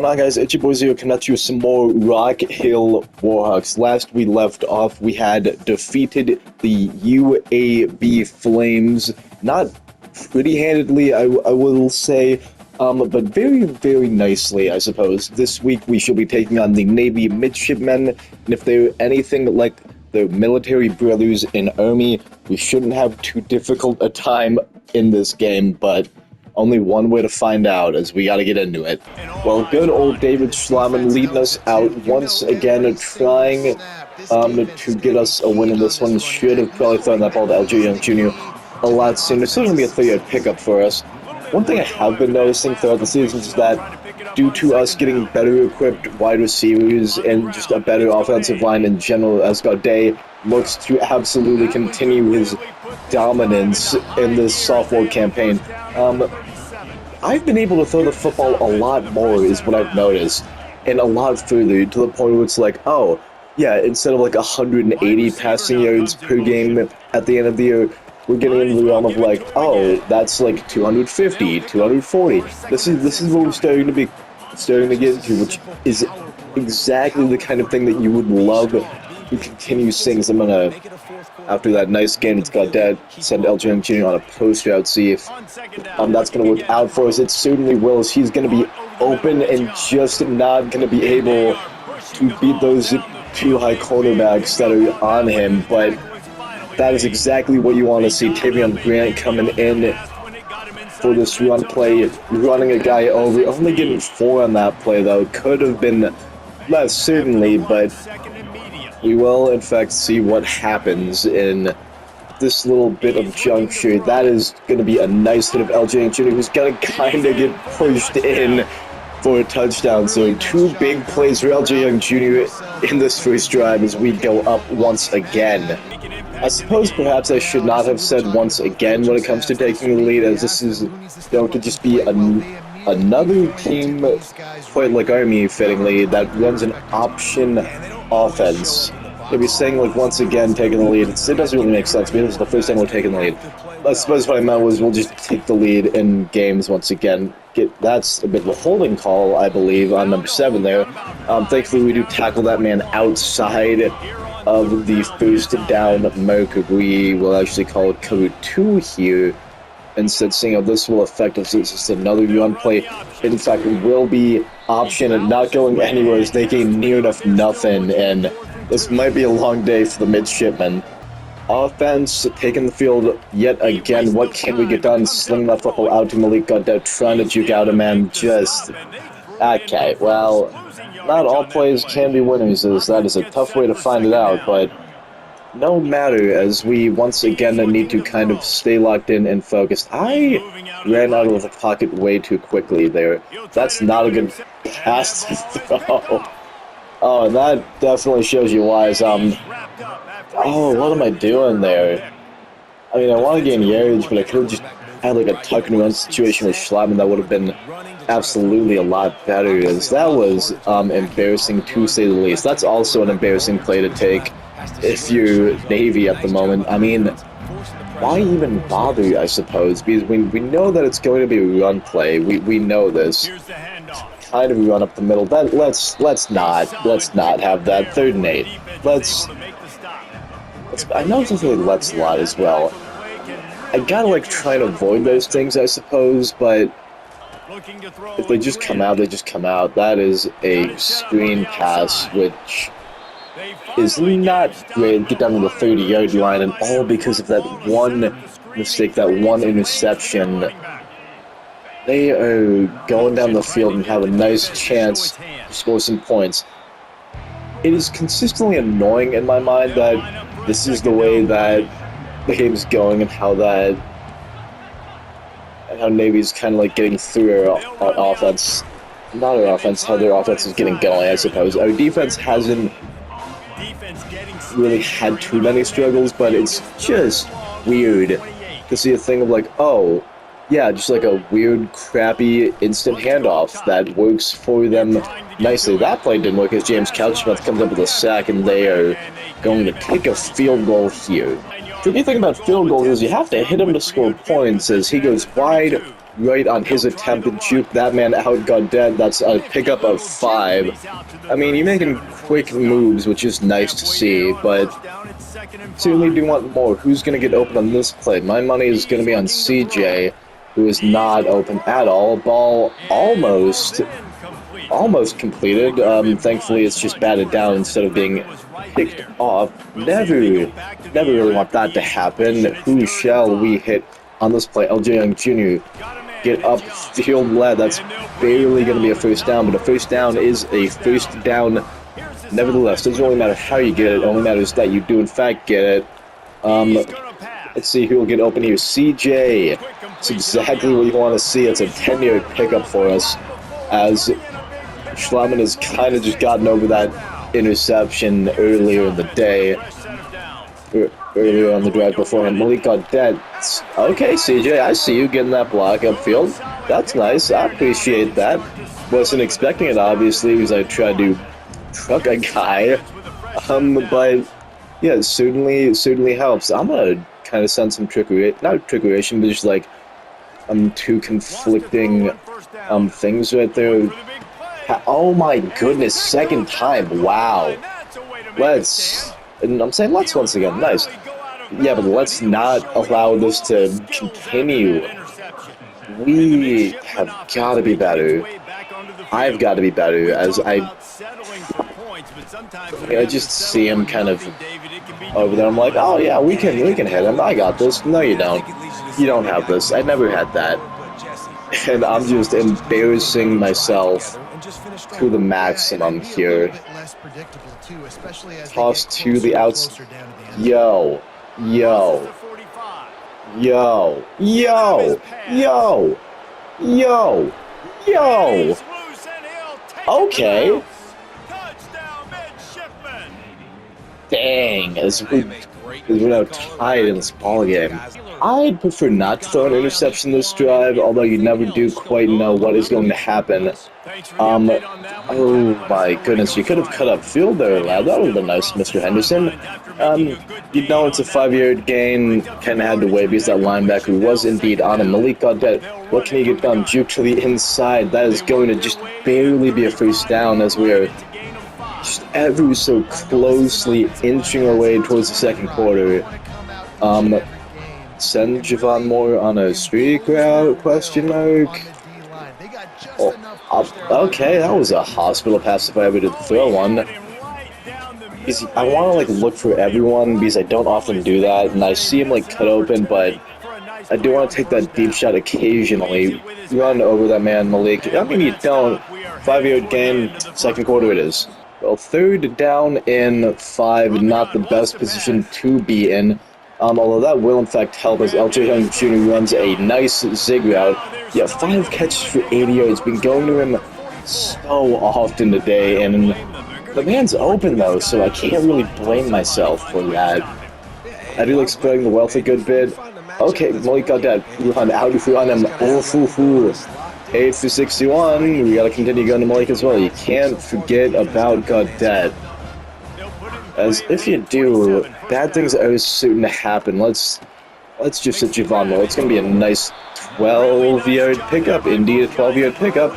Alright guys, it's your boy Zero coming at you with some more Rock Hill Warhawks. Last we left off, we had defeated the UAB Flames, not pretty handedly, I will say, but very, very nicely, I suppose. This week we shall be taking on the Navy Midshipmen, and if they're anything like the military brothers in Army, we shouldn't have too difficult a time in this game, but only one way to find out, as we gotta get into it. Well, good old David Schlaman leading us out once again, trying to get us a win in this one. Should have probably thrown that ball to LJ Young Jr. a lot sooner. It's still gonna be a 3-yard pickup for us. One thing I have been noticing throughout the season is that due to us getting better equipped wide receivers and just a better offensive line in general, as Gaudet looks to absolutely continue his dominance in this sophomore campaign. I've been able to throw the football a lot more is what I've noticed, and a lot further, to the point where it's like, oh, yeah, instead of like 180 passing yards per game at the end of the year, we're getting into the realm of like, oh, that's like 250, 240. This is what we're starting to get into, which is exactly the kind of thing that you would love to continue seeing. So I'm gonna, after that nice game, it's got dead, send LJ Young Jr. on a post route, see if that's gonna work out for us. It certainly will. He's gonna be open and just not gonna be able to beat those two high cornerbacks that are on him, but that is exactly what you want to see. Tavion Grant coming in for this run play, running a guy over, only getting 4 on that play though. Could have been less, certainly, but we will in fact see what happens in this little bit of juncture. That is going to be a nice hit of LJ Jr., who's going to kind of get pushed in for a touchdown. So 2 big plays for LJ Young Jr. in this first drive as we go up once again. I suppose perhaps I should not have said once again when it comes to taking the lead, as this is going to just be another team, quite like Army fittingly, that runs an option offense. Maybe saying like once again taking the lead, it doesn't really make sense because it's the first time we're taking the lead. I suppose what I meant was we'll just take the lead in games once again. That's a bit of a holding call, I believe, on number 7 there. Thankfully we do tackle that man outside of the first down marker. We will actually call it cover 2 here, instead seeing how this will affect us. It's just another run play. In fact, it will be option and not going anywhere as they gain near enough nothing, and this might be a long day for the midshipmen. Offense taking the field yet again. What can we get done? Sling that football out to Malik Gaudet, trying to juke out a man. Just okay, well, not all plays can be winners, as that is a tough way to find it out, but no matter, as we once again need to kind of stay locked in and focused. I ran out of the pocket way too quickly there. That's not a good pass to throw. Oh, and that definitely shows you why. Oh, what am I doing there? I mean, I want to gain yardage, but I could have just had like a tuck and run situation with Schlaman. That would have been absolutely a lot better, as that was embarrassing to say the least. That's also an embarrassing play to take if you're Navy at the moment. I mean, why even bother, I suppose, because we know that it's going to be a run play. We know this. Kind of run up the middle. That let's not have that 3rd and 8. I know it's like let's a lot as well. I gotta like try and avoid those things, I suppose, but if they just come out, they just come out. That is a screen pass, which is not great. Get down to the 30-yard line, and all because of that one mistake, that one interception. They are going down the field and have a nice chance to score some points. It is consistently annoying in my mind that this is the way that the game's going, and how Navy's kind of like getting through our offense. Not our offense, how their offense is getting going, I suppose. Our defense hasn't really had too many struggles, but it's just weird to see a thing of like, oh, yeah, just like a weird, crappy instant handoff that works for them nicely. That play didn't work as James Couchsmith comes up with a sack, and they are going to kick a field goal here. The tricky thing about field goals is you have to hit him to score points, as he goes wide right on his attempt to juke that man out, got dead. That's a pickup of 5. I mean, you're making quick moves, which is nice to see, but certainly do want more. Who's going to get open on this play? My money is going to be on CJ, who is not open at all. Ball almost completed. Thankfully, it's just batted down instead of being picked off. Never really want that to happen. Who shall we hit on this play? LJ Young Jr. Get up field led. That's barely going to be a first down, but a first down is a first down. Nevertheless, doesn't really matter how you get it. It only matters that you do in fact get it. Let's see who will get open here. CJ. It's exactly what you want to see. It's a 10-yard pickup for us, as Schlaman has kind of just gotten over that interception earlier in the day. Earlier on the drive before him. Malik got dead. Okay, CJ, I see you getting that block upfield. That's nice. I appreciate that. Wasn't expecting it, obviously, because I tried to truck a guy. But yeah, it certainly helps. I'm gonna kind of send some trickery, not trickeration, but just like two conflicting things right there. Oh my goodness, second time. Wow. And I'm saying let's once again. Nice. Yeah, but let's not allow this to continue. We have got to be better. I've got to be better, as I just see him kind of over there. I'm like, oh yeah, we can hit him. I got this. No, you don't. You don't have this. I never had that. And I'm just embarrassing myself to the maximum here. Toss to the outs. Yo. Okay. Dang, as we're now tied in this ball game. I'd prefer not to throw an interception this drive, although you never do quite know what is going to happen. Oh my goodness, you could have cut up field there, lad. That would have been nice, Mr. Henderson. You know it's a 5-yard gain. Kind of had to wait because that linebacker was indeed on him. Malik got dead. What can he get done? Juke to the inside. That is going to just barely be a first down, as we are just ever so closely inching our way towards the second quarter. Send Javon Moore on a streak route? Question mark. Oh, okay, that was a hospital pass if I ever did throw one. Because I want to like look for everyone because I don't often do that, and I see him like cut open, but I do want to take that deep shot occasionally. Run over that man, Malik. I mean, you don't. 5-yard gain, second quarter it is. Well, third down in 5, not the best position to be in. Although that will in fact help as LJ Young Jr. runs a nice zig route. Yeah, 5 catches for 80 yards. Been going to him so often today, and the man's open though, so I can't really blame myself for that. I do like spreading the wealth a good bit. Okay, Malik got that run out if we run him. Oh, 8 for 61. We gotta continue going to Malik as well. You can't forget about Godet. As if you do, bad things are certain to happen. Let's just hit Javon Moore. It's gonna be a nice 12-yard pickup. Indeed, a 12-yard pickup.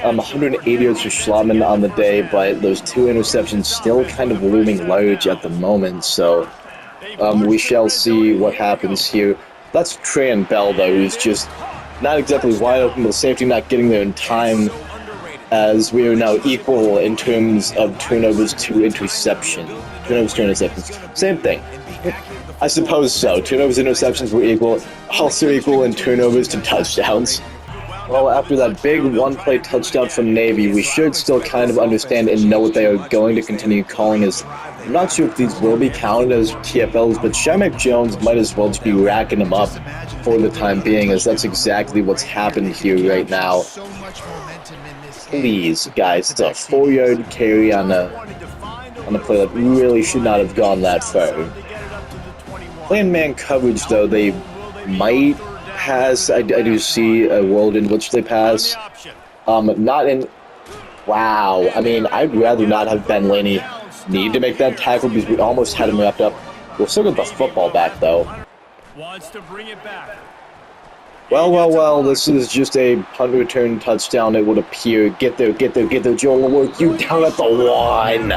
180 yards for Schlaman on the day, but those 2 interceptions still kind of looming large at the moment. So we shall see what happens here. That's Trey and Bell though, who's just not exactly wide open, but safety not getting there in time, as we are now equal in terms of turnovers to interceptions. Same thing. I suppose so. Turnovers and interceptions were equal. Also equal in turnovers to touchdowns. Well, after that big one-play touchdown from Navy, we should still kind of understand and know what they are going to continue calling as. I'm not sure if these will be counted as TFLs, but Shamak Jones might as well just be racking them up for the time being, as that's exactly what's happened here right now. Please, guys, it's a 4-yard carry on a play that really should not have gone that far. Playing man coverage, though, they might pass. I do see a world in which they pass. Not in... Wow. I mean, I'd rather not have Ben Laney need to make that tackle because we almost had him wrapped up. We'll still get the football back, though. Wants to bring it back. Well, this is just a punt return touchdown, it would appear. Get there, Joel will work you down at the 1.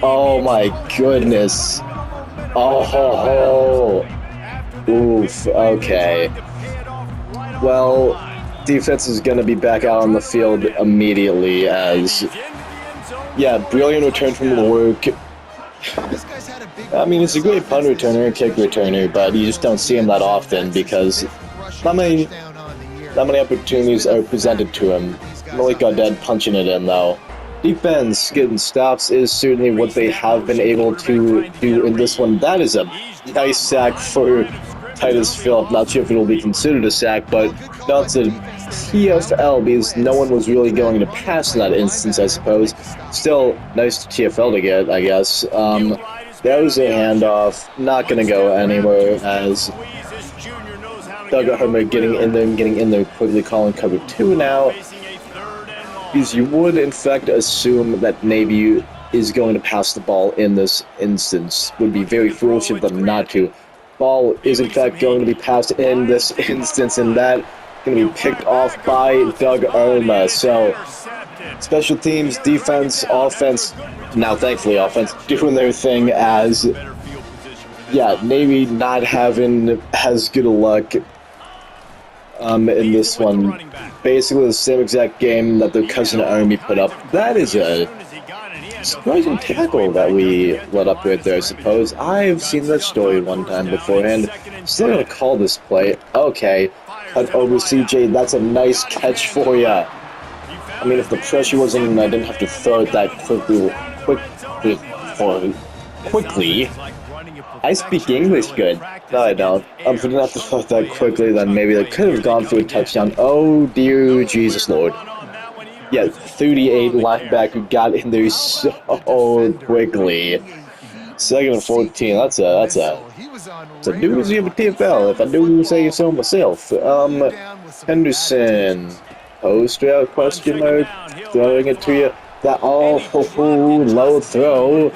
Oh my goodness. Oh ho ho. Oof, okay. Well, defense is going to be back out on the field immediately as... Yeah, brilliant return from Lurk. I mean, he's a great punt returner and kick returner, but you just don't see him that often because not many opportunities are presented to him. Malik Goddard punching it in, though. Defense getting stops is certainly what they have been able to do in this one. That is a nice sack for Titus Phillip. Not sure if it will be considered a sack, but that's a TFL because no one was really going to pass in that instance, I suppose. Still, nice TFL to get, I guess. That was a handoff. Not going to go anywhere as Doug Harmer getting in there quickly, calling cover 2 now. Because you would, in fact, assume that Navy is going to pass the ball in this instance. Would be very foolish of them not to. Ball is, in fact, going to be passed in this instance, and that going to be picked off by Doug Arma. So, special teams, defense, offense, now thankfully offense, doing their thing as, yeah, Navy not having as good a luck in this one. Basically the same exact game that their cousin Army put up. That is a surprising tackle that we let up right there, I suppose. I've seen that story one time beforehand. Still gonna call this play. Okay, cut over CJ. That's a nice catch for ya. I mean, if the pressure wasn't in, I didn't have to throw it that quickly. I speak English good. No, I don't. If I didn't have to throw it that quickly, then maybe they could have gone for a touchdown. Oh, dear Jesus Lord. Yeah, 38 linebacker got in there so quickly. 2nd and 14. That's a doozy of a TFL, if I do say so myself. Henderson. Post out question mark. Throwing it to you. That low throw.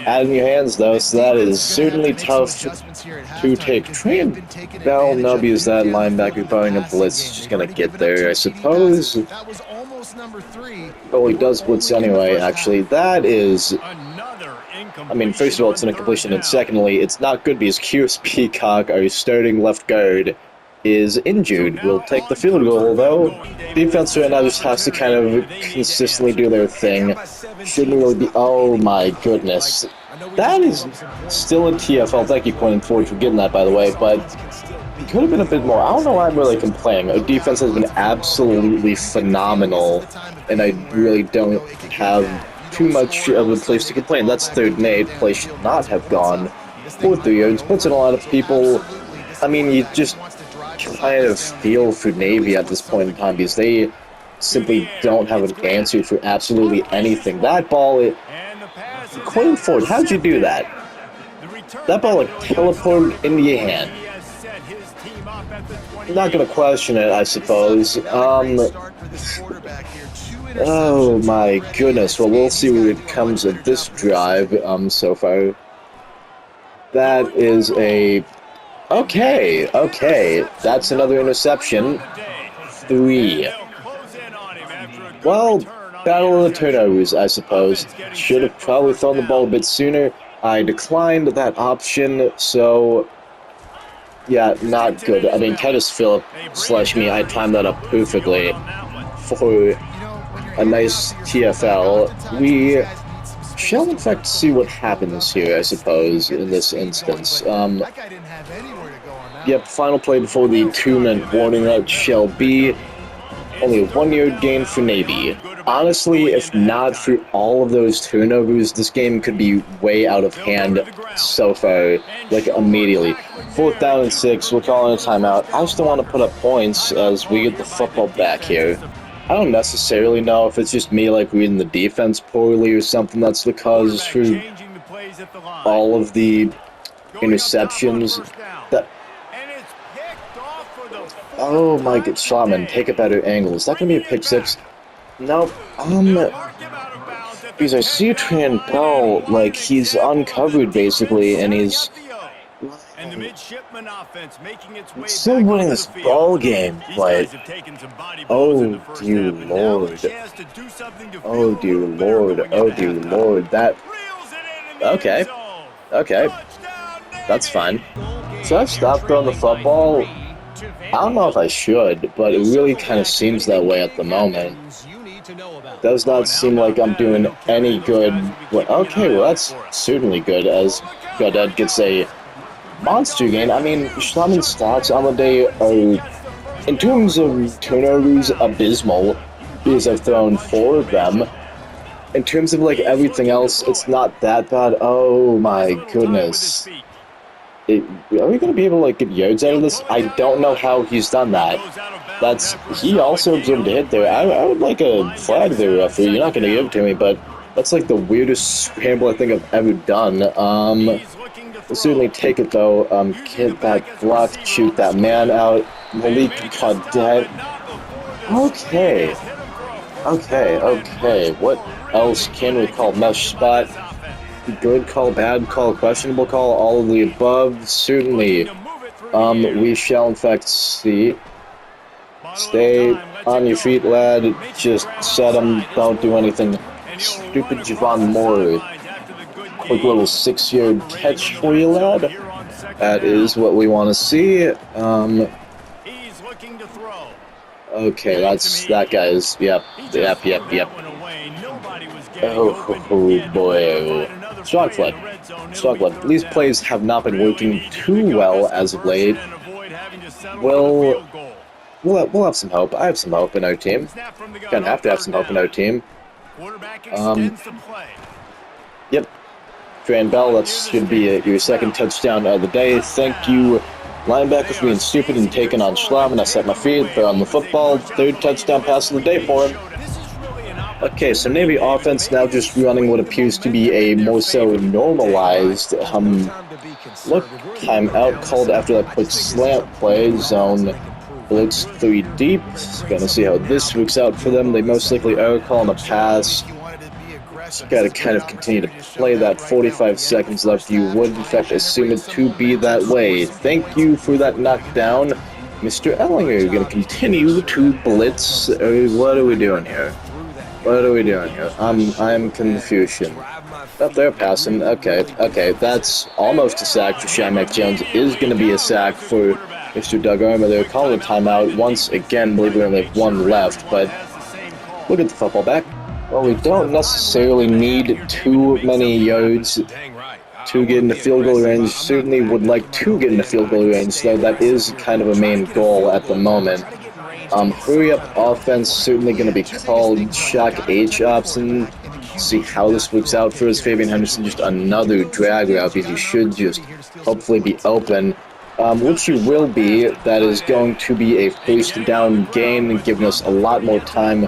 Out in your hands though, so that is certainly tough to take. Trey Bell Nubby that linebacker throwing a blitz, just gonna get there, I suppose. Oh, he does blitz anyway, actually. That is... I mean, first of all, it's an incompletion, and secondly, it's not good because Curious Peacock, our starting left guard, is injured. We'll take the field goal, though. Defense right now just has to kind of consistently do their thing. Shouldn't really be... Oh my goodness. That is still a TFL. Thank you, Pointing Forward, for getting that, by the way, but it could have been a bit more. I don't know why I'm really complaining. Our defense has been absolutely phenomenal, and I really don't have too much of a place to complain. That's 3rd and 8. Play should not have gone 4th yards. Puts in a lot of people. I mean, you just kind of feel for Navy at this point in time because they simply don't have an answer for absolutely anything. That ball, Coin Ford, how'd you do that? That ball teleported into your hand. Not gonna question it, I suppose. Oh my goodness. Well, we'll see what it comes of this drive so far. That is a... Okay, that's another interception. 3. Well, battle of the turnovers, I suppose. Should have probably thrown the ball a bit sooner. I declined that option, so... Yeah, not good. I mean, Titus Phillip / me, I timed that up perfectly for a nice TFL. We shall, in fact, see what happens here, I suppose, in this instance. Yep, final play before the 2-minute warning out shall be only a 1-yard gain for Navy. Honestly, if not for all of those turnovers, this game could be way out of hand so far, like immediately. 4th down and 6, we're calling a timeout. I still want to put up points as we get the football back here. I don't necessarily know if it's just me like reading the defense poorly or something that's the cause for all of the interceptions. That... Oh my god, Shaman, take a better angle. Is that going to be a pick 6? Nope. Because I see Tran Bell, like, he's uncovered basically, and he's And the midshipman offense making its way Still back winning onto this the field. ball game, These but guys have taken some body blows in the first dear half, and now a Lord, chance to do something to feel oh a dear little better Lord, going oh into dear halftime. Lord, that, Reels it in the okay, end zone. okay, Touchdown, that's Navy. fine. Should I stop throwing the football? I don't know if I should, but it really kind of seems that way at the moment. Does not seem like I'm doing any good. Well, okay, well that's certainly good, as Goddard gets a monster gain. I mean, Schlammen's stats on the day are, in terms of turnovers, abysmal, because I've thrown 4 of them. In terms of, like, everything else, it's not that bad. Oh my goodness. Are we going to be able to, like, get yards out of this? I don't know how he's done that. He also absorbed a hit there. I would like a flag there, referee. You're not going to give it to me, but that's, like, the weirdest scramble I think I've ever done. We'll certainly take it, though. Get that block, shoot that man out. Malik Cadet. Okay. Okay. What else can we call? Mesh spot. Good call, bad call, questionable call, all of the above, certainly. We shall in fact see. Stay on your feet, lad. Just set them. Don't do anything stupid. Javon Moore. Quick little 6-yard catch for you, lad. That is what we want to see. Okay, that guy's, yep. Oh boy. Strong flood. These plays have not been working too well as of late. We'll have some hope. I have some hope in our team. Gonna have to have some hope in our team. Yep. Tran Bell, that should be your second touchdown of the day. Thank you, linebacker, for being stupid and taking on Schlam, and I set my feet, throw on the football. 3rd touchdown pass of the day for him. Okay, so Navy offense now just running what appears to be a more so normalized look timeout called after that quick slant play. Zone blitz 3 deep. Gonna see how this works out for them. They most likely are calling a pass. Just gotta kind of continue to play that. 45 seconds left. You would in fact assume it to be that way. Thank you for that knockdown, Mr. Ellinger. Gonna continue to blitz. What are we doing here? I'm Confucian. Up there, passing. Okay, that's almost a sack for Shamak Jones. Is going to be a sack for Mr. Doug Armour. They're calling a timeout once again. Believe we only have 1 left, but look at the football back. Well, we don't necessarily need too many yards to get into field goal range. Certainly would like to get into field goal range, though that is kind of a main goal at the moment. Hurry up offense certainly going to be called. Shock H option. See how this works out for us. Fabian Henderson, just another drag route because he should just hopefully be open. Which he will be. That is going to be a 1st down gain, giving us a lot more time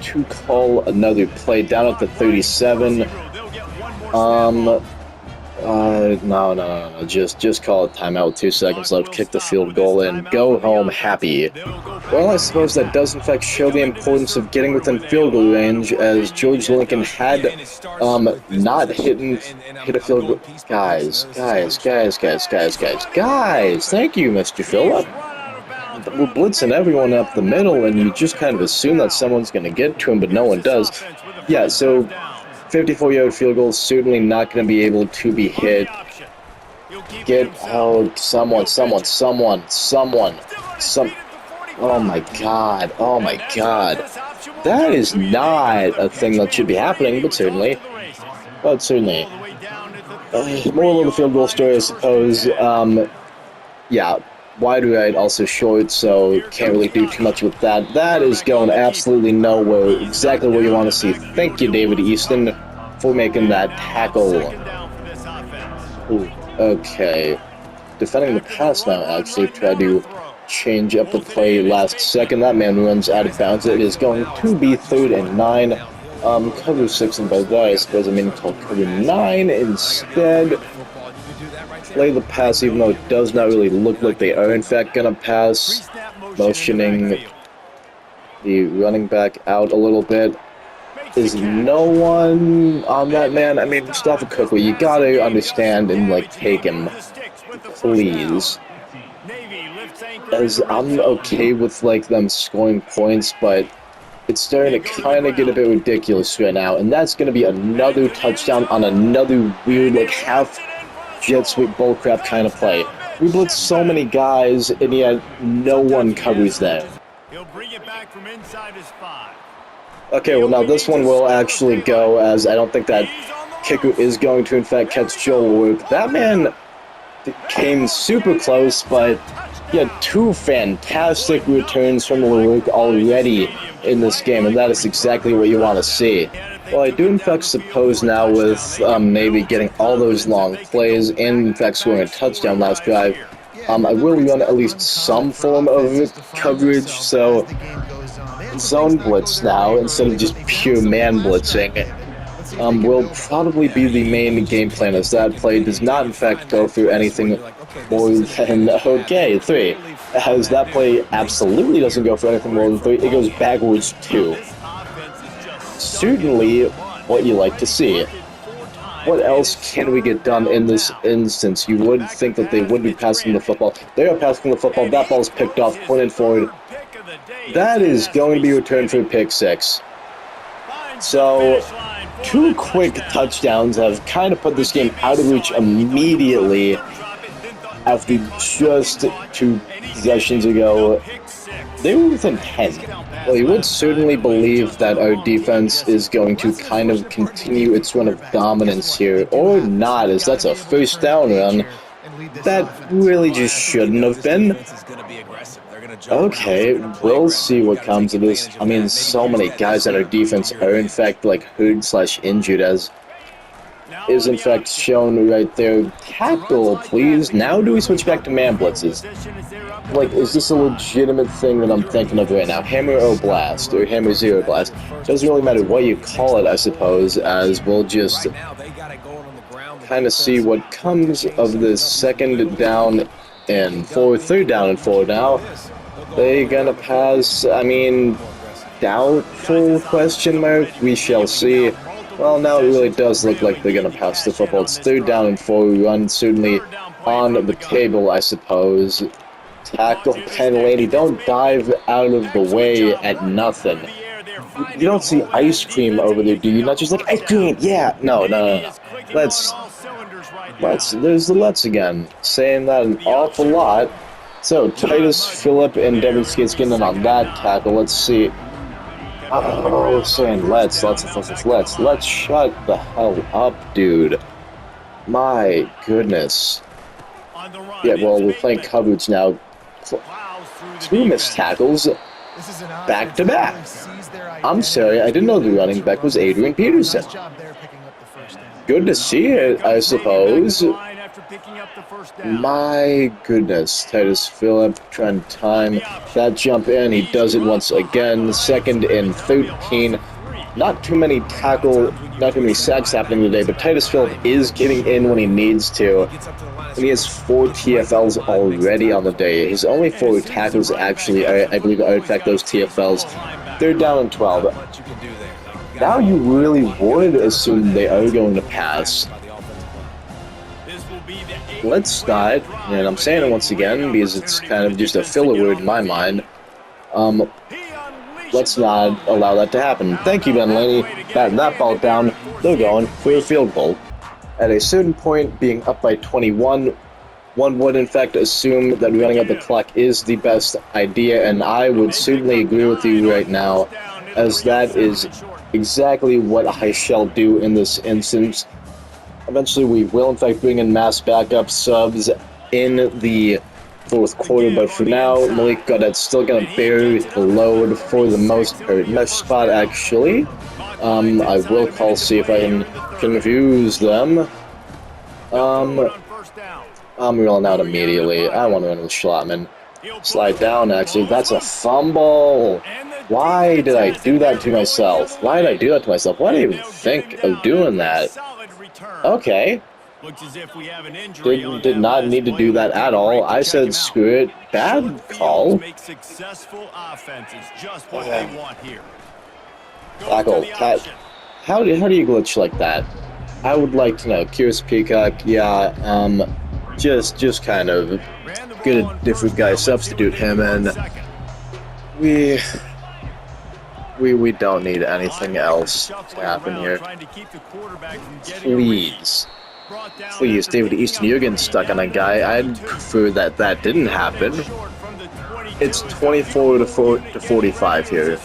to call another play down at the 37. No. Just call a timeout with 2 seconds left. Kick the field goal in. Go home happy. Well, I suppose that does in fact show the importance of getting within field goal range, as George Lincoln had not hit a field goal. Guys. Thank you, Mr. Phillip. We're blitzing everyone up the middle, and you just kind of assume that someone's going to get to him, but no one does. Yeah, so 54-yard field goal, certainly not going to be able to be hit. Get out, someone. Oh my god. That is not a thing that should be happening, but certainly. Moral of the field goal story, I suppose. Yeah, wide right, also short, so can't really do too much with that. That is going absolutely nowhere. Exactly what you want to see. Thank you, David Easton, for making that tackle. Ooh, okay. Defending the pass now, actually. Try to change up the play last second. That man runs out of bounds. It is going to be 3rd and 9. Cover 6 and by that, I suppose I mean called cover 9 instead. Play the pass, even though it does not really look like they are in fact gonna pass. Motioning the running back out a little bit. Is no one on that man? I mean, Mustafa Cookley, you gotta understand and, like, take him. please. Navy lifts anchor in As the red I'm zone. okay with like them scoring points, but it's starting to kind of get a bit ridiculous right now, and that's going to be another touchdown on another weird like half jet sweep bullcrap kind of play. We blitz so many guys, and yet no one covers them. He'll bring it back from inside his 5. Okay, well now this one will actually go, as I don't think that kicker is going to in fact catch Joel Luke. That man came super close, but he had 2 fantastic returns from Luke already in this game, and that is exactly what you want to see. Well, I do in fact suppose now with maybe getting all those long plays and in fact scoring a touchdown last drive, I will run at least some form of coverage, so zone blitz now instead of just pure man blitzing will probably be the main game plan, as that play does not in fact go through anything more than okay 3, as that play absolutely doesn't go for anything more than 3, it goes backwards 2. Certainly what you like to see. What else can we get done in this instance? You would think that they would be passing the football. They are passing the football. That ball's picked off, pointed forward. That is going to be returned for pick 6. So 2 quick touchdowns have kind of put this game out of reach immediately after just 2 possessions ago. They were within 10. Well, you would certainly believe that our defense is going to kind of continue its run of dominance here, or not, as that's a first down run. That really just shouldn't have been. Okay, we'll see what comes of this. I mean, so many guys on our defense are in fact like hurt/injured, as is in fact shown right there. Tackle, please. Now do we switch back to man blitzes? Like, is this a legitimate thing that I'm thinking of right now? Hammer O blast, or hammer zero blast. Doesn't really matter what you call it, I suppose, as we'll just kind of see what comes of this second down and 4, third down and 4 now. They gonna pass, I mean, doubtful question mark? We shall see. Well, now it really does look like they're gonna pass the football. It's 3rd down and 4, run certainly on the table, I suppose. Tackle penalty, don't dive out of the way at nothing. You don't see ice cream over there, do you? Not just like, ice cream, yeah! No. Let's, there's the let's again. Saying that an awful lot. So, Titus, Phillip, and Devin Skits getting in on that tackle. Let's see. Oh, saying let's shut the hell up, dude. My goodness. Yeah, well, we're playing coverage now. 2 missed tackles, back to back. I'm sorry, I didn't know the running back was Adrian Peterson. Good to see it, I suppose. My goodness, Titus Phillip trying to time that jump in. He does it once again. 2nd and 13. Not too many sacks happening today, but Titus Phillip is getting in when he needs to. And he has 4 TFLs already on the day. His only 4 tackles actually, I believe, are in fact those TFLs. 3rd down and 12. Now you really would assume they are going to pass. Let's start, and I'm saying it once again because it's kind of just a filler word in my mind. Let's not allow that to happen. Thank you, Ben Laney. Batting that ball down. They're going for a field goal. At a certain point, being up by 21, one would in fact assume that running up the clock is the best idea, and I would certainly agree with you right now, as that is exactly what I shall do in this instance. Eventually, we will in fact bring in mass backup subs in the 4th quarter, but for now, Malik Gaudet's still going to bear the load for the most part. Mesh spot, actually. I will call, see if I can confuse them. I'm rolling out immediately. I want to run with Schlattman. Slide down, actually. That's a fumble. Why did I do that to myself? Why did I do that to myself? Why did I even think of doing that? Okay. Did not need to do that at all. I said screw it. Bad call. Tackle. How do you glitch like that? I would like to know. Curious Peacock, yeah, just kind of get a different guy, substitute him, and we don't need anything else to happen here. Please, David Easton, you're getting stuck on a guy. I'd prefer that that didn't happen. It's 24 to 45 here.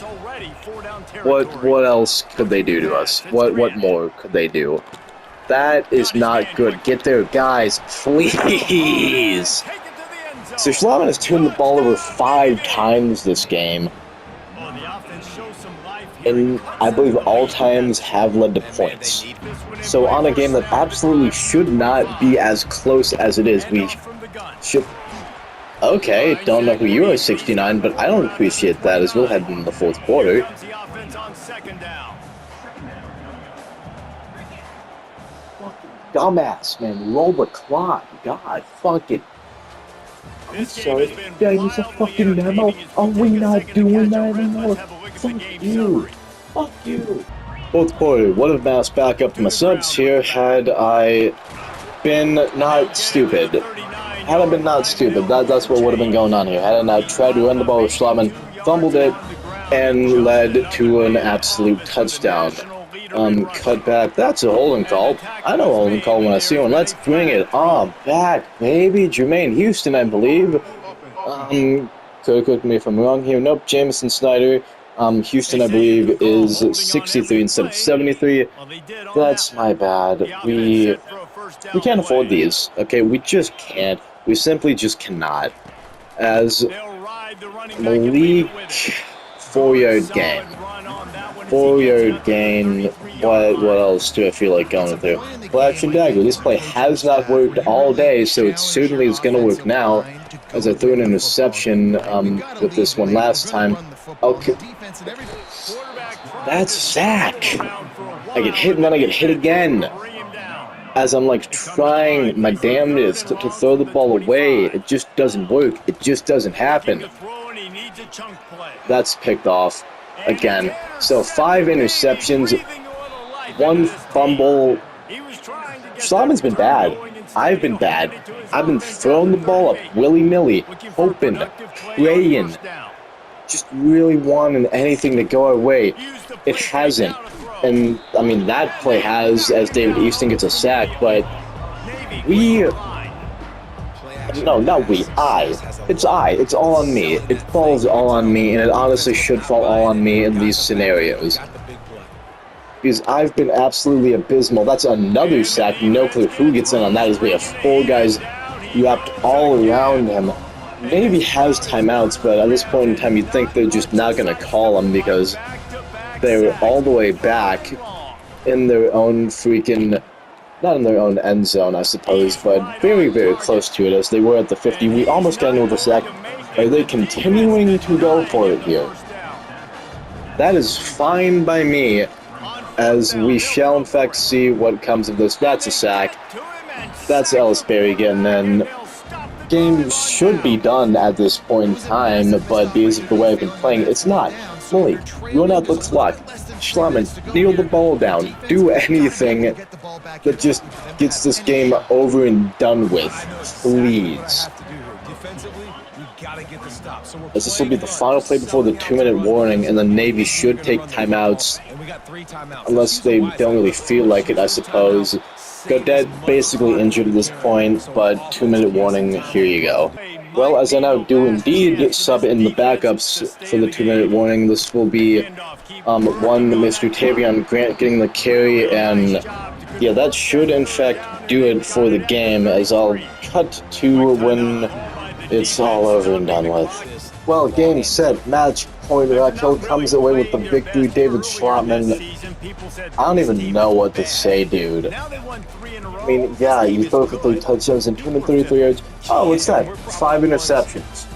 What else could they do to us? What more could they do? That is not good. Get there, guys, please. So Schlaman has turned the ball over 5 times this game, and I believe all times have led to points. So on a game that absolutely should not be as close as it is, we should... Okay, don't know who you are, 69, but I don't appreciate that as we'll head into the 4th quarter. Fucking dumbass, man. Roll the clock. God, fuck it. I'm sorry. Dad, use a fucking memo. Are we not doing that anymore? Fuck you. Fuck you. 4th quarter. Would have bounced back up to my subs here had I been not stupid. Had I been not stupid, that's what would have been going on here. Had I not tried to run the ball with Schlaman, fumbled it, and led to an absolute touchdown. Cut back. That's a holding call. I know a holding call when I see one. Let's bring it on back, baby. Jermaine Houston, I believe. Correct me if I'm wrong here. Nope, Jamison Snyder. Houston, I believe, is 63 instead of 73. That's my bad. We can't afford these. Okay, we just can't. We simply just cannot. As Malik, 4-yard gain. 4-yard gain. What else do I feel like going through? Well, action dagger. This play has not worked all day, so it certainly is going to work now. As I threw an interception with this one last time. Okay. That's a sack. I get hit and then I get hit again. As I'm like trying my damnedest to throw the ball away, it just doesn't work. It just doesn't happen. That's picked off again. So 5 interceptions, 1 fumble. Schlaman's been bad. I've been bad. I've been throwing the ball up willy-nilly, hoping, praying, just really wanting anything to go our way. It hasn't. And, I mean, that play has, as David Easton gets a sack, but we... No, not we. It's I. It's all on me. It falls all on me, and it honestly should fall all on me in these scenarios. Because I've been absolutely abysmal. That's another sack. No clue who gets in on that, as we have 4 guys wrapped all around him. Navy has timeouts, but at this point in time, you'd think they're just not going to call them because they're all the way back in their own freaking... Not in their own end zone, I suppose, but very, very close to it as they were at the 50. We almost got into the sack. Are they continuing to go for it here? That is fine by me, as we shall in fact see what comes of this. That's a sack. That's Ellis Berry getting in. Game should be done at this point in time, but because of the way I've been playing, it's not. Malik, run out the clock. Schlaman, kneel the ball down. Do anything that just gets this game over and done with. Please. As this will be the final play before the 2-minute warning, and the Navy should take timeouts. Unless they don't really feel like it, I suppose. Godet basically injured at this point, but 2-minute warning, here you go. Well, as I now do indeed sub in the backups for the 2-minute warning, this will be one Mr. Tavion Grant getting the carry, and yeah, that should in fact do it for the game, as I'll cut to when it's all over and done with. Well, game, set, match, point, Raquel comes away with the victory. David Schlaman, I don't even know what to say, dude. I mean, yeah, you throw for 3 touchdowns and 233 yards. Oh, what's that? 5 interceptions.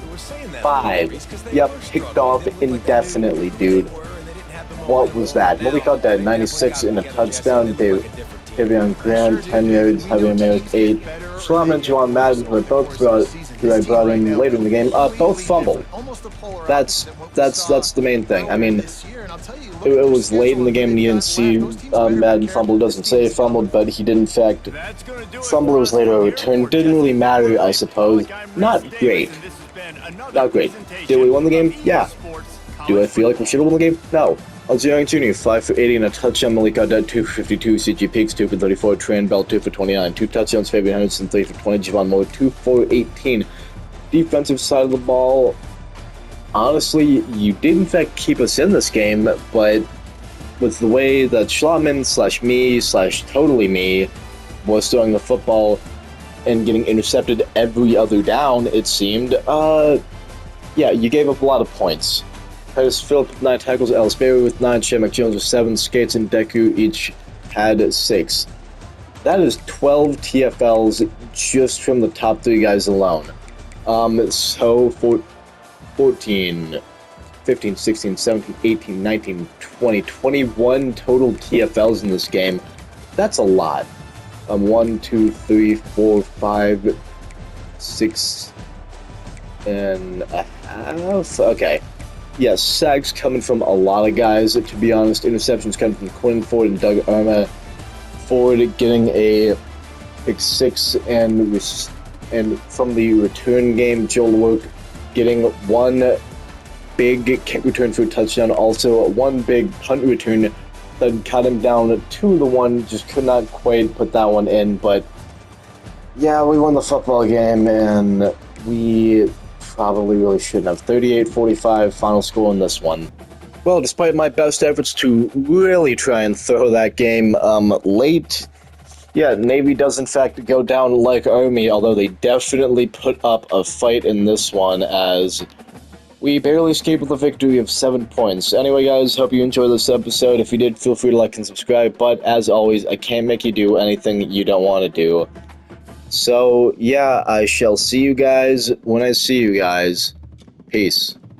5. Yep, picked off indefinitely, dude. What was that? What we got that? 96 in a touchdown. Tavion Grant, 10 yards, Javier Mayock, 8. Schlaman and Juwan Madden, who I brought in later in the game, both fumbled. That's the main thing. I mean, it was late in the game and you didn't see Madden fumble. It doesn't say fumbled, but he did in fact fumble. It was later returned. Didn't really matter, I suppose. Not great. Not great. Did we win the game? Yeah. Do I feel like we should have won the game? No. Algerian Jr., 5 for 80 and a touchdown. Malik Adet, 2 for 52. CG Peaks, 2 for 34. Tran Bell, 2 for 29. 2 touchdowns. Fabian Henderson, 3 for 20. Javon Moore, 2 for 18. Defensive side of the ball, honestly, you did in fact keep us in this game, but with the way that Schlotman/me/totally me was throwing the football and getting intercepted every other down, it seemed, yeah, you gave up a lot of points. Pettis Phillip with 9 tackles, Ellis Berry with 9, Shea McJones with 7, Skates and Deku each had 6. That is 12 TFLs just from the top 3 guys alone. So 14, 15, 16, 17, 18, 19, 20, 21 total TFLs in this game. That's a lot. 1, 2, 3, 4, 5, 6 and a half. Okay. Yes, sacks coming from a lot of guys, to be honest. Interceptions coming from Quinn Ford and Doug Irma. Ford getting a pick 6 and from the return game, Joel Work getting 1 big kick return for a touchdown, also 1 big punt return that cut him down 2-1, just could not quite put that one in, but yeah, we won the football game, and we probably really shouldn't have. 38-45 final score in this one. Well, despite my best efforts to really try and throw that game late, yeah, Navy does in fact go down like Army, although they definitely put up a fight in this one, as we barely escaped with a victory of 7 points. Anyway, guys, hope you enjoyed this episode. If you did, feel free to like and subscribe, but as always, I can't make you do anything you don't want to do. So, yeah, I shall see you guys when I see you guys. Peace.